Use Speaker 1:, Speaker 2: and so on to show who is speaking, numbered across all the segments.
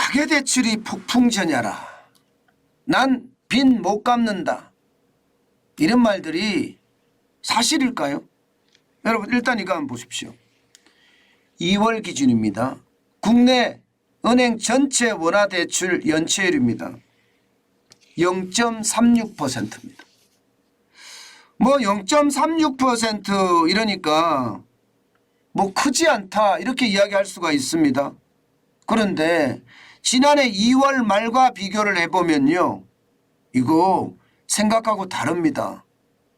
Speaker 1: 가계대출이 폭풍전야라. 난 빚 못 갚는다. 이런 말들이 사실일까요? 여러분 일단 이거 한번 보십시오. 2월 기준입니다. 국내 은행 전체 원화대출 연체율입니다. 0.36%입니다. 뭐 0.36% 이러니까 뭐 크지 않다 이렇게 이야기할 수가 있습니다. 그런데 지난해 2월 말과 비교를 해보면요. 이거 생각하고 다릅니다.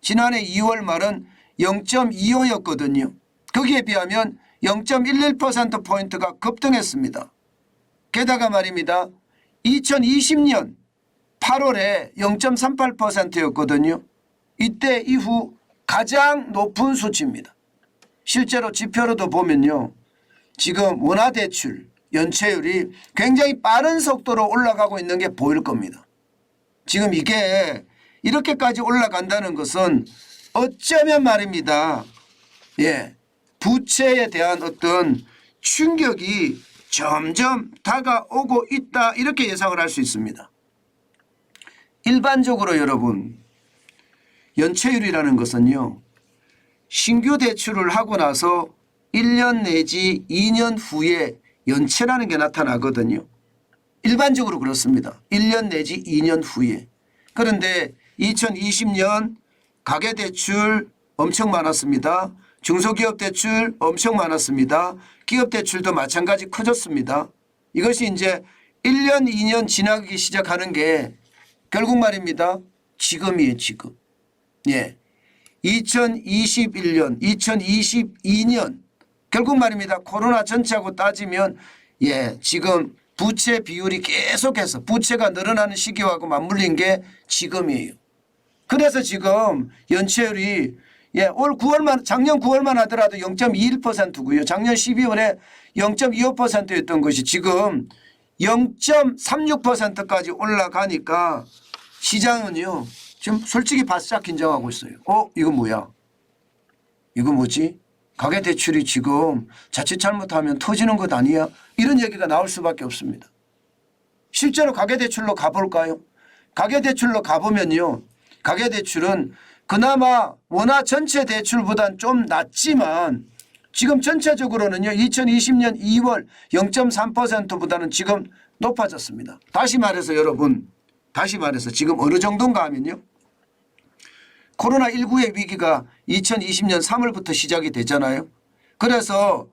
Speaker 1: 지난해 2월 말은 0.25였거든요. 거기에 비하면 0.11%포인트가 급등했습니다. 게다가 말입니다. 2020년 8월에 0.38%였거든요. 이때 이후 가장 높은 수치입니다. 실제로 지표로도 보면요. 지금 원화대출 연체율이 굉장히 빠른 속도로 올라가고 있는 게 보일 겁니다. 지금 이게 이렇게까지 올라간다는 것은 어쩌면 말입니다. 예, 부채에 대한 어떤 충격이 점점 다가오고 있다 이렇게 예상을 할 수 있습니다. 일반적으로 여러분 연체율이라는 것은요. 신규 대출을 하고 나서 1년 내지 2년 후에 연체라는 게 나타나거든요. 일반적으로 그렇습니다. 1년 내지 2년 후에. 그런데 2020년 가계대출 엄청 많았습니다. 중소기업 대출 엄청 많았습니다. 기업 대출도 마찬가지 커졌습니다. 이것이 이제 1년 2년 지나기 시작하는 게 결국 말입니다. 지금이에요. 지금. 예, 2021년 2022년 결국 말입니다. 코로나 전체하고 따지면 예, 지금 부채 비율이 계속해서 부채가 늘어나는 시기하고 맞물린 게 지금이에요. 그래서 지금 연체율이 예, 올 9월만 작년 9월만 하더라도 0.21%고요. 작년 12월에 0.25%였던 것이 지금 0.36%까지 올라가니까 시장은요. 지금 솔직히 바싹 긴장하고 있어요. 이거 뭐야? 이거 뭐지? 가계대출이 지금 자칫 잘못하면 터지는 것 아니야? 이런 얘기가 나올 수밖에 없습니다. 실제로 가계대출로 가볼까요? 가계대출로 가보면요. 가계대출은 그나마 원화 전체 대출보단 좀 낮지만 지금 전체적으로는요. 2020년 2월 0.3%보다는 지금 높아졌습니다. 다시 말해서 여러분 다시 말해서 지금 어느 정도인가 하면요. 코로나19의 위기가 2020년 3월부터 시작이 되잖아요. 그래서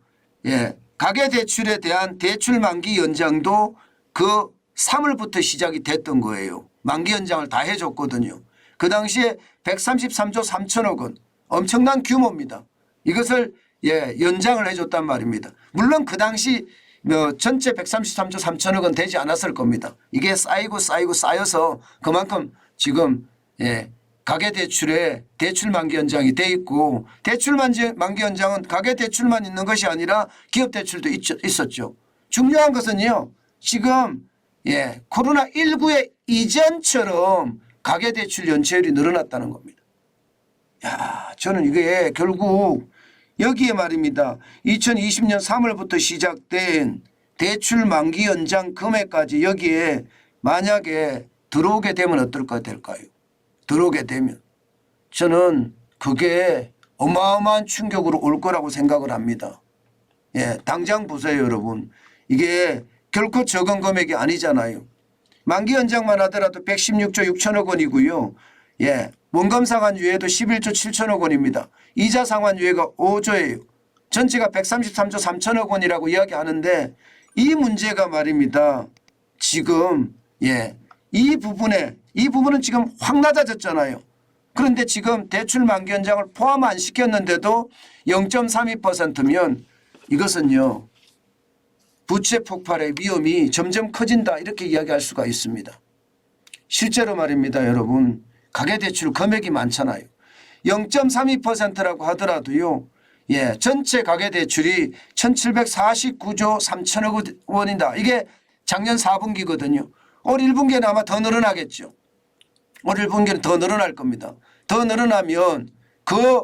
Speaker 1: 예, 가계대출에 대한 대출 만기 연장도 그 3월부터 시작이 됐던 거예요. 만기 연장을 다 해줬거든요. 그 당시에 133조 3천억 원 엄청난 규모입니다. 이것을 예, 연장을 해줬단 말입니다. 물론 그 당시 전체 133조 3천억 원 되지 않았을 겁니다. 이게 쌓이고 쌓여서 그만큼 지금 예, 가계대출에 대출 만기 연장이 돼 있고 대출 만기 연장은 가계대출만 있는 것이 아니라 기업대출도 있었죠. 중요한 것은요. 지금 예, 코로나19의 이전처럼 가계대출 연체율이 늘어났다는 겁니다. 야, 저는 이게 결국 여기에 말입니다. 2020년 3월부터 시작된 대출 만기 연장 금액까지 여기에 만약에 들어오게 되면 어떨까 될까요? 들어오게 되면 저는 그게 어마어마한 충격으로 올 거라고 생각을 합니다. 예, 당장 보세요 여러분. 이게 결코 적은 금액이 아니잖아요. 만기 연장만 하더라도 116조 6천억 원이고요. 예, 원금 상환 유예도 11조 7천억 원입니다. 이자 상환 유예가 5조예요. 전체가 133조 3천억 원이라고 이야기하는데 이 문제가 말입니다. 지금 예, 이 부분은 지금 확 낮아졌잖아요. 그런데 지금 대출 만기 연장을 포함 안 시켰는데도 0.32%면 이것은요. 부채 폭발의 위험이 점점 커진다 이렇게 이야기할 수가 있습니다. 실제로 말입니다. 여러분. 가계대출 금액이 많잖아요. 0.32%라고 하더라도요. 예, 전체 가계대출이 1749조 3천억 원이다. 이게 작년 4분기거든요. 올 1분기에는 아마 더 늘어나겠죠. 올 1분기는 더 늘어날 겁니다. 더 늘어나면 그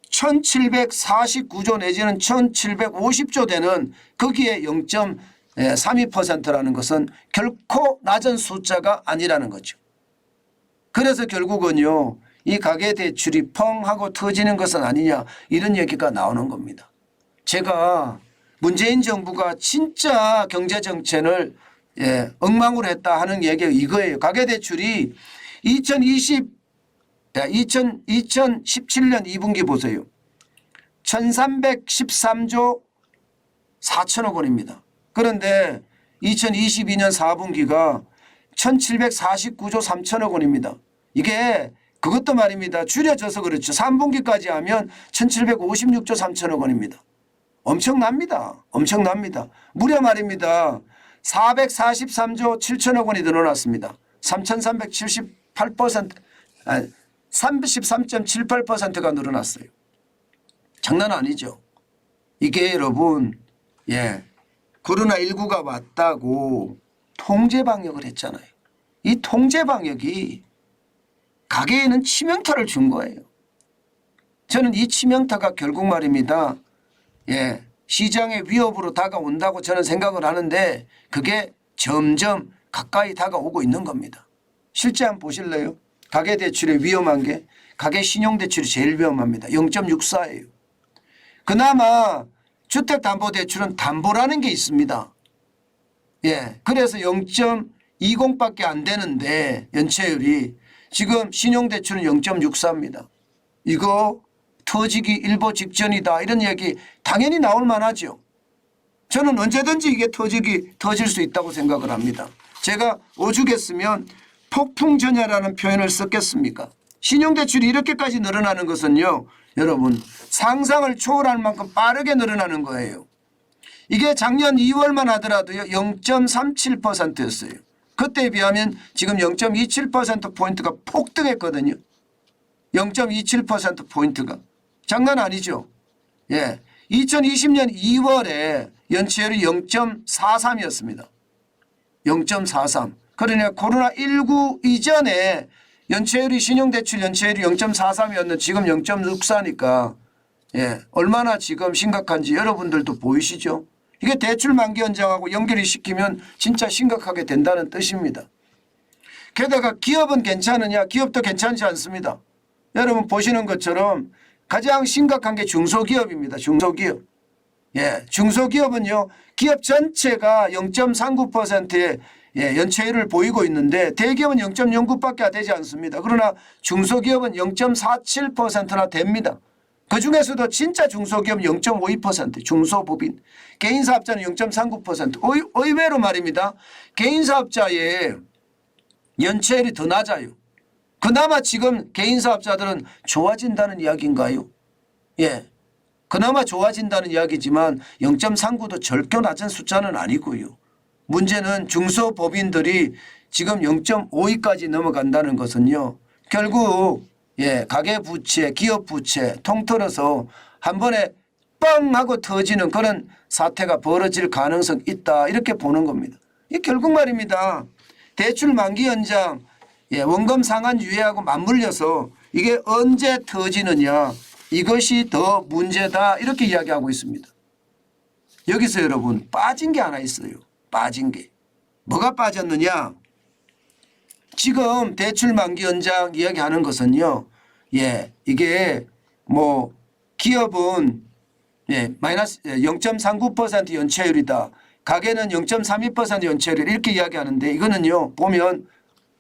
Speaker 1: 1749조 내지는 1750조 되는 거기에 32%라는 것은 결코 낮은 숫자가 아니라는 거죠. 그래서 결국은요 이 가계대출이 펑 하고 터지는 것은 아니냐 이런 얘기가 나오는 겁니다. 제가 문재인 정부가 진짜 경제정책을 엉망으로 했다 하는 얘기가 이거예요. 가계대출이 2017년 2분기 보세요. 1313조 4천억 원입니다. 그런데 2022년 4분기가 1749조 3천억 원입니다. 이게 그것도 말입니다. 줄여져서 그렇죠. 3분기까지 하면 1756조 3천억 원입니다. 엄청납니다. 엄청납니다. 무려 말입니다. 443조 7천억 원이 늘어났습니다. 3378% 33.78%가 늘어났어요. 장난 아니죠. 이게 여러분 코로나19가 왔다고 통제 방역을 했잖아요. 이 통제 방역이 가계에는 치명타를 준 거예요. 저는 이 치명타가 결국 말입니다. 시장의 위협으로 다가온다고 저는 생각을 하는데 그게 점점 가까이 다가오고 있는 겁니다. 실제 한번 보실래요? 가계대출의 위험한 게 가계신용대출이 제일 위험합니다. 0.64예요. 그나마 주택담보대출은 담보라는 게 있습니다. 그래서 0.20밖에 안 되는데 연체율이 지금 신용대출은 0.64입니다. 이거 터지기 일보 직전이다 이런 얘기 당연히 나올 만하죠. 저는 언제든지 이게 터질 수 있다고 생각을 합니다. 제가 오죽했으면 폭풍전야라는 표현을 썼겠습니까? 신용대출이 이렇게까지 늘어나는 것은요. 여러분 상상을 초월할 만큼 빠르게 늘어나는 거예요. 이게 작년 2월만 하더라도요. 0.37%였어요. 그때에 비하면 지금 0.27%포인트가 폭등했거든요. 0.27%포인트가. 장난 아니죠. 2020년 2월에 연체율이 0.43이었습니다. 0.43. 그러냐 코로나19 이전에 연체율이 신용대출 연체율이 0.43이었는데 지금 0.64니까 얼마나 지금 심각한지 여러분들도 보이시죠. 이게 대출 만기 연장하고 연결이 시키면 진짜 심각하게 된다는 뜻입니다. 게다가 기업은 괜찮으냐? 기업도 괜찮지 않습니다. 여러분 보시는 것처럼 가장 심각한 게 중소기업입니다. 중소기업. 중소기업은요. 기업 전체가 0.39%의 연체율을 보이고 있는데 대기업은 0.09밖에 되지 않습니다. 그러나 중소기업은 0.47%나 됩니다. 그중에서도 진짜 중소기업 0.52% 중소법인 개인사업자는 0.39% 의외로 말입니다. 개인사업자의 연체율이 더 낮아요. 그나마 지금 개인사업자들은 좋아진다는 이야기인가요? 그나마 좋아진다는 이야기지만 0.39도 절교 낮은 숫자는 아니고요. 문제는 중소법인들이 지금 0.52까지 넘어간다는 것은요. 결국 가계부채 기업부채 통틀어서 한 번에 뻥 하고 터지는 그런 사태가 벌어질 가능성이 있다 이렇게 보는 겁니다. 이 결국 말입니다. 대출 만기 연장 원금 상환 유예하고 맞물려서 이게 언제 터지느냐 이것이 더 문제다 이렇게 이야기하고 있습니다. 여기서 여러분 빠진 게 하나 있어요. 빠진 게. 뭐가 빠졌느냐. 지금 대출 만기 연장 이야기하는 것은요. 이게 뭐 기업은 마이너스 0.39% 연체율이다. 가계는 0.32% 연체율 이렇게 이야기하는데 이거는요. 보면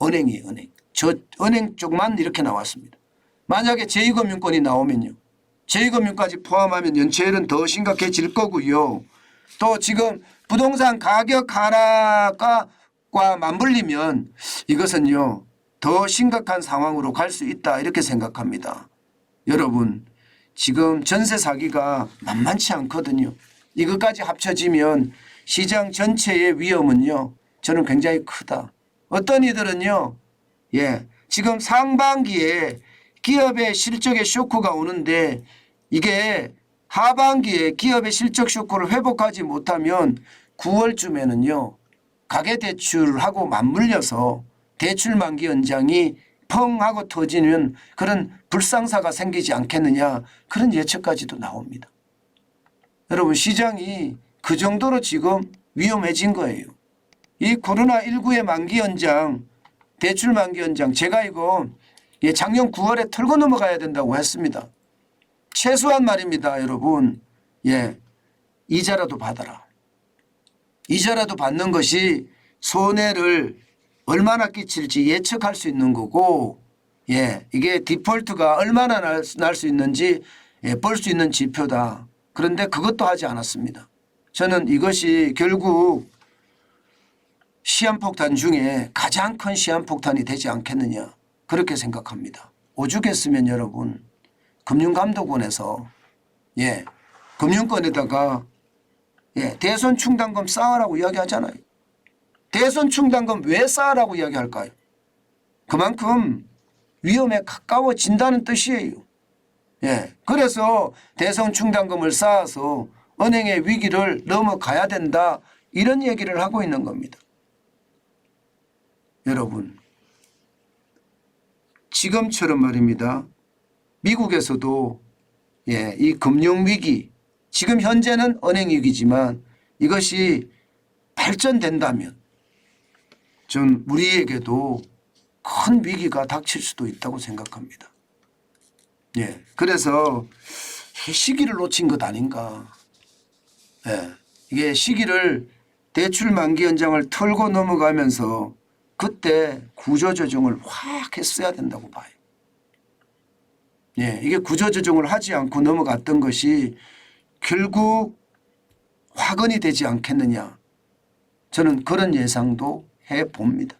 Speaker 1: 은행이에요. 은행. 저 은행 쪽만 이렇게 나왔습니다. 만약에 제2금융권이 나오면요. 제2금융까지 포함하면 연체율은 더 심각해질 거고요. 또 지금 부동산 가격 하락과 맞물리면 이것은요. 더 심각한 상황으로 갈 수 있다 이렇게 생각합니다. 여러분 지금 전세 사기가 만만치 않거든요. 이것까지 합쳐지면 시장 전체의 위험은요. 저는 굉장히 크다. 어떤 이들은요. 지금 상반기에 기업의 실적에 쇼크가 오는데 이게 하반기에 기업의 실적 쇼크를 회복하지 못하면 9월쯤에는요. 가계대출하고 맞물려서 대출 만기 연장이 펑 하고 터지는 그런 불상사가 생기지 않겠느냐 그런 예측까지도 나옵니다. 여러분 시장이 그 정도로 지금 위험해진 거예요. 이 코로나19의 만기 연장, 대출 만기 연장, 제가 이거 작년 9월에 털고 넘어가야 된다고 했습니다. 최소한 말입니다, 여러분. 이자라도 받아라. 이자라도 받는 것이 손해를 얼마나 끼칠지 예측할 수 있는 거고, 이게 디폴트가 얼마나 날 수 있는지 볼 수 있는 지표다. 그런데 그것도 하지 않았습니다. 저는 이것이 결국 시한폭탄 중에 가장 큰 시한폭탄이 되지 않겠느냐, 그렇게 생각합니다. 오죽했으면 여러분, 금융감독원에서 금융권에다가 대손 충당금 쌓으라고 이야기하잖아요. 대손 충당금 왜 쌓으라고 이야기할까요? 그만큼 위험에 가까워진다는 뜻이에요. 그래서 대손 충당금을 쌓아서 은행의 위기를 넘어가야 된다, 이런 얘기를 하고 있는 겁니다. 여러분, 지금처럼 말입니다. 미국에서도 이 금융위기, 지금 현재는 은행위기지만 이것이 발전된다면 전 우리에게도 큰 위기가 닥칠 수도 있다고 생각합니다. 그래서 시기를 놓친 것 아닌가. 이게 시기를 대출 만기 연장을 털고 넘어가면서 그때 구조조정을 확 했어야 된다고 봐요. 이게 구조조정을 하지 않고 넘어갔던 것이 결국 화근이 되지 않겠느냐, 저는 그런 예상도 해봅니다.